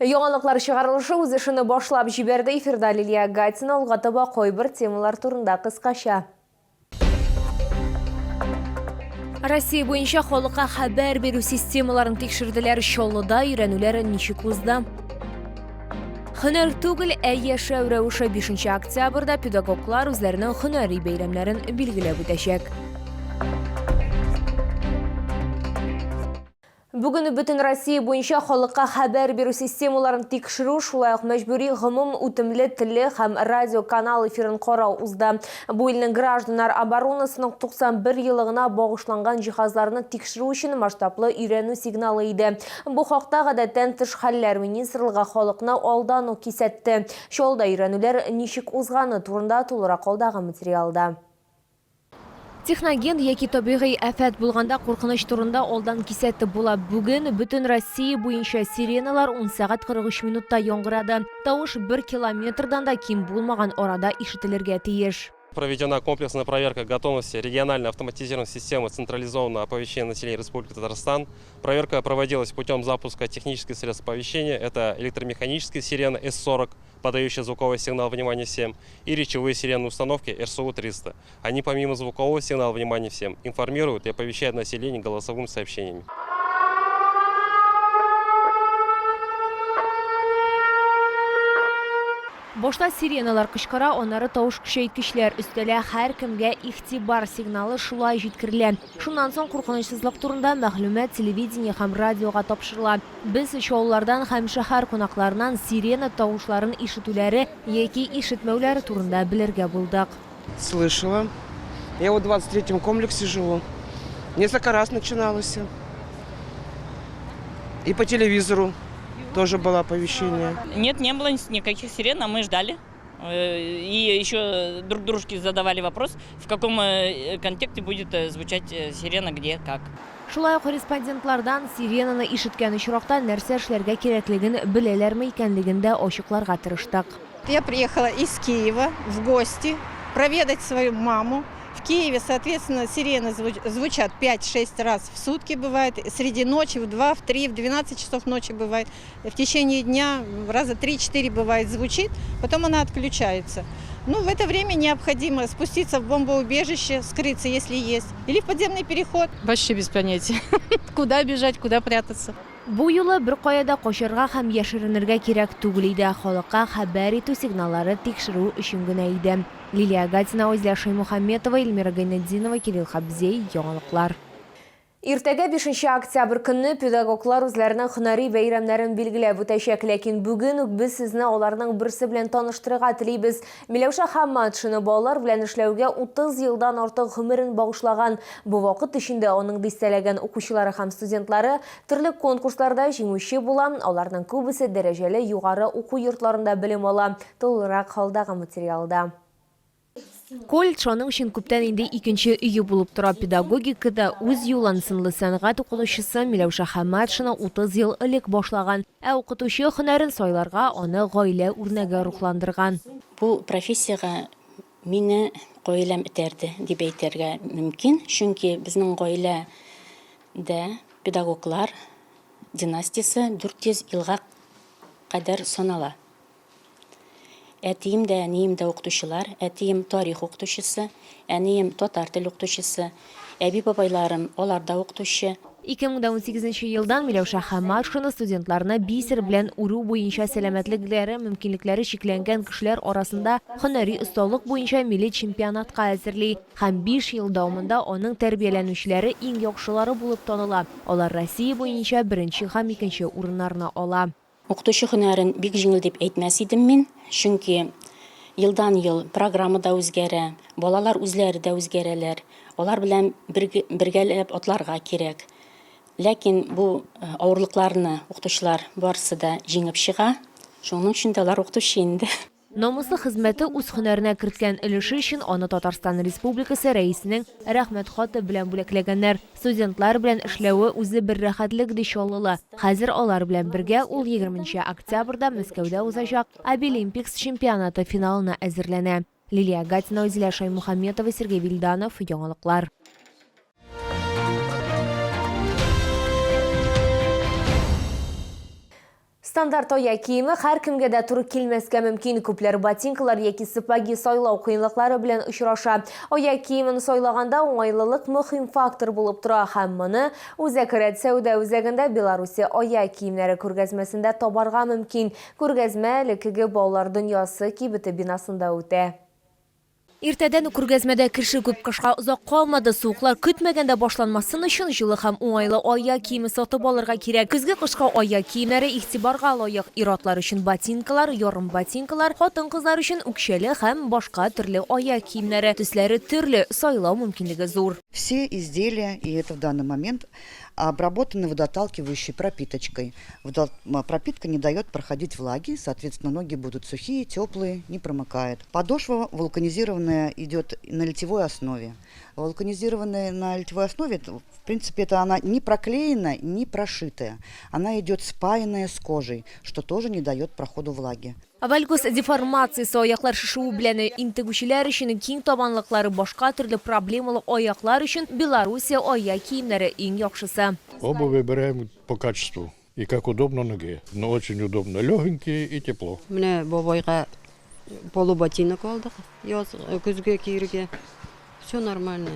Яңалыклар чыгарылышы үз эшен башлап җибәрде. Эфирда Лилия Гатина алгатыба койбыр темалар турында кыскача. Россия буенча халыкка хәбәр бирү системаларын тикшерделәр. Чаллыда өйрәнүләр ничек узды? Һөнәр түгел, яшәү рәвеше 5 октябрьдә педагоглар үзләренең һөнәри бәйрәмнәрен билгеләп үтәчәк. Бүген бөтен Россия буенча халыкка хәбәр бирү системаларын тикшерү, шулай ук мәҗбүри гомум үтемле телле һәм радио канал эфирын карау узды. Бу илнең гражданнар оборонасының 91 еллыгына багышланган җиһазларны тикшерү өчен масштаблы өйрәнү сигналы иде. Бу хакта гадәттән тыш хәлләр министрлыгы халыкны алдан ук кисәтте. Чаллыда өйрәнүләр ничек узганы турында тулырак алдагы материалда. Техноген яки табигый афәт булганда куркыныч турында алдан кисәтте була. Бүген бөтен Россия буенча сиреналар 10 сәгать 43 минутта яңгырады. Тавыш 1 километрдан да ким булмаган арада ишетелергә тиеш. Проведена комплексная проверка готовности региональной автоматизированной системы централизованного оповещения населения Республики Татарстан. Проверка проводилась путем запуска технических средств оповещения. Это электромеханические сирены С-40, подающие звуковой сигнал «Внимание всем», и речевые сирены установки РСУ-300. Они помимо звукового сигнала «Внимание всем» информируют и оповещают население голосовыми сообщениями. Башта сиреналар кычкыра, аннары тавыш көчәйткечләр өстәлә, һәр кемгә игътибар сигналы шулай җиткерелә. Шуннан соң куркынычсызлык турында мәгълүмат телевидение һәм радиога тапшырыла. Без чаллылардан һәм шәһәр кунакларынан сирена тавышларын ишетүләре яки ишетмәүләре турында белергә булдык. Слышала. Я вот в 23-м комплексе живу. Несколько раз начиналось. И по телевизору тоже было оповещение. Нет, не было никаких сирен, а мы ждали. И еще друг дружке задавали вопрос, в каком контексте будет звучать сирена, где, как. Шулай корреспондентлардан сиренаны ишеткән очракта нәрсә эшләргә кирәклеген беләләрме икәнлегендә ачыкларга тырыштык. Я приехала из Киева в гости проведать свою маму. В Киеве, соответственно, сирены звучат 5-6 раз в сутки бывает, среди ночи в 2, в 3, в 12 часов ночи бывает. В течение дня раза 3-4 бывает звучит, потом она отключается. Ну, в это время необходимо спуститься в бомбоубежище, скрыться, если есть, или в подземный переход. Вообще без понятия. Куда бежать, куда прятаться. Бу юлы бер каяда качарга һәм яшеренергә кирәк түгел иде. Халыкка хәбәр итү сигналлары тикшерү өчен генә иде. Лилия Гатина, Озля Шаймухаметова, Эльмира Гайнетдинова, Кирилл Хабзей, яңалыклар. Иртәгә 5 октябрь көнне педагоглар үзләренең һөнәри бәйрәмнәрен билгеләп үтәчәк, ләкин бүген үк без сезне аларның берсе белән таныштырырга телибез. Миләүшә Хамматшина балалар белән эшләүгә 30 елдан артык гомерен багышлаган. Бу вакыт эчендә аның дистәләгән укучылары һәм студентлары төрле конкурсларда җиңүче була. Аларның күбесе дәрәҗәле югары уку йортларында белем ала. Толырак халдагы материалда. Колледж аның өчен күптән инде икенче өе булып тора. Педагогикада үз юлын сынлы сәнгать укытучысы Миләүшә Хамматшина 30 ел элек башлаган. Укытучы һөнәрен сайларга аны гаилә үрнәге рухландырган. Бу профессияга мине гаиләм итерде дип әйтергә мөмкин, чөнки безнең гаиләдә педагоглар династиясе 400 елга кадәр санала. Әтием дә, әнием дә укытучылар, әтием тарих укытучысы, әнием татар тел укытучысы, әби-бабайларым алар да укытучы. 2018 елдан Миләүшә Хамматшина студентларына бисер белән үрү буенча сәламәтлекләре, мөмкинлекләре чикләнгән кешеләр арасында һөнәри осталык буенча милли чемпионатка әзерли. Һәм 5 ел дәвамында аның тәрбияләнүчеләре иң яхшылары булып таныла. Алар Россия буенча 1 һәм 2 урыннарны ала. Укытучы һөнәрен бик җиңел дип әйтмәс идем мин, чөнки елдан ел программа да үзгәрә, балалар үзләре дә үзгәрәләр. Алар белән бергәләп атларга кирәк. Ләкин бу авырлыкларны укытучылар барысы да җиңеп чыга. Шуның өчен дә алар укытучы инде. Намуслы хезмәте үз һөнәренә керткән өлеше өчен аны Татарстан Республикасы рәисенең рәхмәт хаты белән бүләкләгәннәр. Студентлар белән эшләүе үзе бер рәхәтлек ди Чаллыла. Хәзер алар белән бергә ул 20 октябрьдә Мәскәүдә узачак Обилимпикс чемпионаты финалына әзерләнә. Лилия Гатина, Озля Шаймухаметова, Сергей Вильданов, яңалыклар. Стандарт oyoq kiyimi har kimga da turib kelmasga mumkin. Ko'plar botinkalar yoki sipagi soylov qiyinliklari bilan uchrashadi. Oyoq kiyimini soylaganda o'ng'aylilik muhim faktor bo'lib turadi. Hammani Uzakrat savdo o'zagida Belarusya oyoq kiyimlari ko'rgazmasida toparga mumkin. Ko'rgazma LKG bolalar dunyosi kibiti binosida o'tadi. Ertadan ko'rgazmada kirishi ko'p qishqa uzoq qolmadi. Sovuqlar kutmaganda boshlanmasin uchun yili ham o'ng'ayli oyoq kiyimi sotib olirga kerak. Kuzgi qishqa oyoq kiyimlari ig'tiborga loyiq. Irotlar uchun botinkalar, yorim botinkalar, xotin-qizlar uchun ukshali ham boshqa turli oyoq kiyimlari, tuslari turli, soylov mumkinligi zo'r. Все изделия, и это в данный момент, обработаны водоотталкивающей пропиточкой. Пропитка не дает проходить влаги, соответственно, ноги будут сухие, теплые, не промокает. Подошва вулканизированная идет на литьевой основе. Вулканизированная на литьевой основе, в принципе, это она не проклеенная, не прошитая. Она идет спаянная с кожей, что тоже не дает проходу влаги. Valgus deformatsiyasi oyoqlar shishuvi bilan intiguvchilar uchun keng tomonliqlari boshqa turli problemali oyoqlar uchun Belarusya oyoq kiyimlari eng yaxshisi. Обувь выбираем по качеству и как удобно ноге. Но очень удобно, легенькие и тепло. Мне бабайга полуботинок алдык, күзгө кийирге. Все нормально.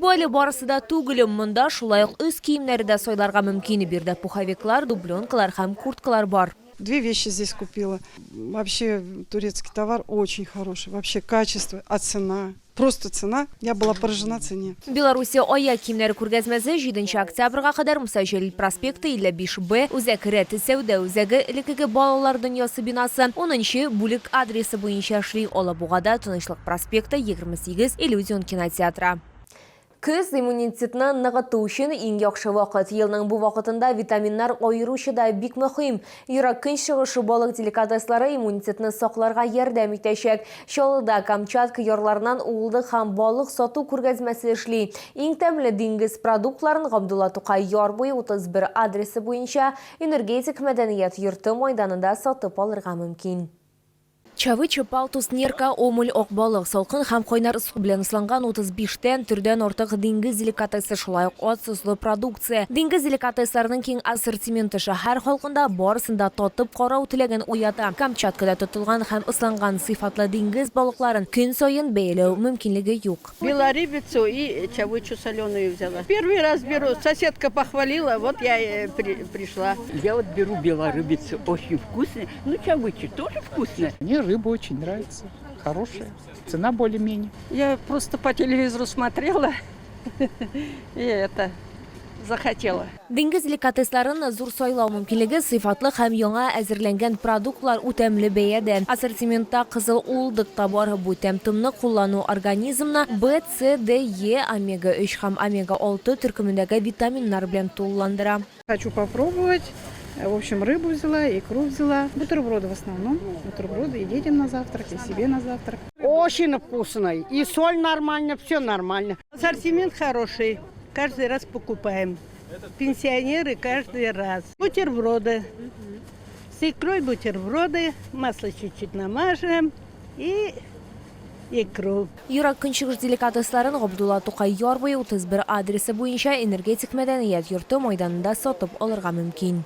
Böyle barısıda tugulum munda şulayıq öz kiyimləri də soylarga mümkün. Bir də puxaviklar, dublonkalar hem kurtkalar var. 2 вещи здесь купила. Вообще турецкий товар очень хороший. Вообще качество, а цена. Просто цена. Я была поражена цене. Belarusya oyoq kiyimlari ko'rgazmasi 7 oktyabrga qadar Musa Jalil prospekti 55B Uzakrat savdo o'zagi LKG bolalar dunyosi binosi 10-bo'lik adresi bo'yicha ishli Olabug'ada Tinchlik prospekti 28 Illyuzion kinoteatri. Kuz immunitetni nig'itish uchun eng yaxshi vaqt. Yilning bu vaqtida vitaminlar ayirishida bek muhim. Yurak qiyshig'ishi baliq delikateslari immunitetni saqlarga yordam etacak. Sholida Kamchatka yorlaridan o'g'ildi ham baliq sotuv ko'rgazmasi ishli. Eng tamli dengiz produktlarini Abdulla To'qay Yorbo'yi 31 adresi bo'yicha energetik madaniyat yurti maydonida sotib olirga mumkin. Chavi paltus nerka omul oq baliq salqin ham qo'ynar suv bilan islangan 35 dan turdan ortiq dengiz delikatesi shulay ot suzli produksiya. Dengiz delikateslarining keng assortimenti shahar xalqida borisida totib qarov tilagan uyata. Kamchatkada tutilgan ham islangan sifatli dengiz baliqlarini kun sayin beylov mumkinligi yo'q. Белорыбицу и чавычу соленую взяла. Первый раз беру, соседка похвалила, вот я пришла. Я вот беру белорыбицу, очень вкусная. Ну, чавычу тоже вкусная. Мне рыба очень нравится, хорошая, цена более-менее. Я просто по телевизору смотрела и захотела. Dengiz delikateslarini zo'r soylov mumkinligi sifatli ham yangi azirlangan produktlar o'tamli beyadan. Assortimentda qizil o'ldiqda bor bu temtimni qo'llanu organizmni B, C, D, E, omega 3 ham omega 6 turkumidagi vitaminlar bilan to'llandira. Хочу попробовать. В общем, рыбу взяла, икру взяла. Бутерброды в основном. Бутерброды и детям на завтрак, и себе на завтрак. Очень вкусный. И соль нормально, все нормально. Ассортимент хороший. Каждый раз покупаем. Пенсионеры каждый раз. Бутерброды. С икрой бутерброды. Масло чуть-чуть намажем. И икру. Yurak kunchig'ish delikateslarini Abdulla To'qay Yorbo'yi 31 adresi bo'yicha energetik madaniyat yurti maydonida sotib olirga mumkin.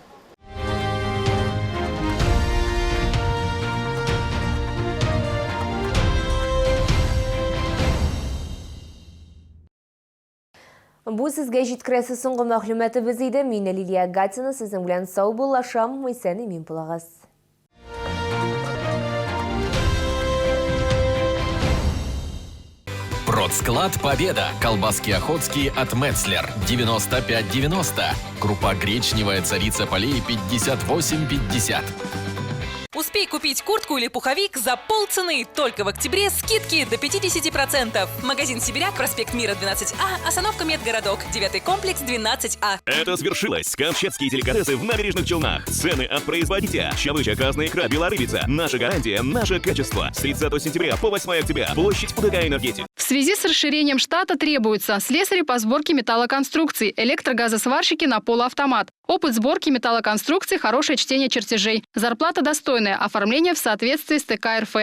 Bu sizga yetkazasi so'nggi ma'lumotimiz edi. Men Liliya Gatina sizning bilan sog' bo'lasham, Mo'ysani men bo'lag'iz. Продсклад Победа. Колбаски охотские от Метцлер 95,90. Крупа гречневая царица полей 58,50. Успей купить куртку или пуховик за полцены. Только в октябре скидки до 50%. Магазин «Сибиряк», проспект Мира, 12А, остановка Медгородок, 9-й комплекс, 12А. Это свершилось. Камчатские деликатесы в Набережных Челнах. Цены от производителя. Чавыча, красная икра, белорыбица. Наша гарантия, наше качество. С 30 сентября по 8 октября. Площадь УДК «Энергетик». В связи с расширением штата требуются слесари по сборке металлоконструкций, электрогазосварщики на полуавтомат. Опыт сборки металлоконструкций, хорошее чтение чертежей. Зарплата достойная, оформление в соответствии с ТК РФ.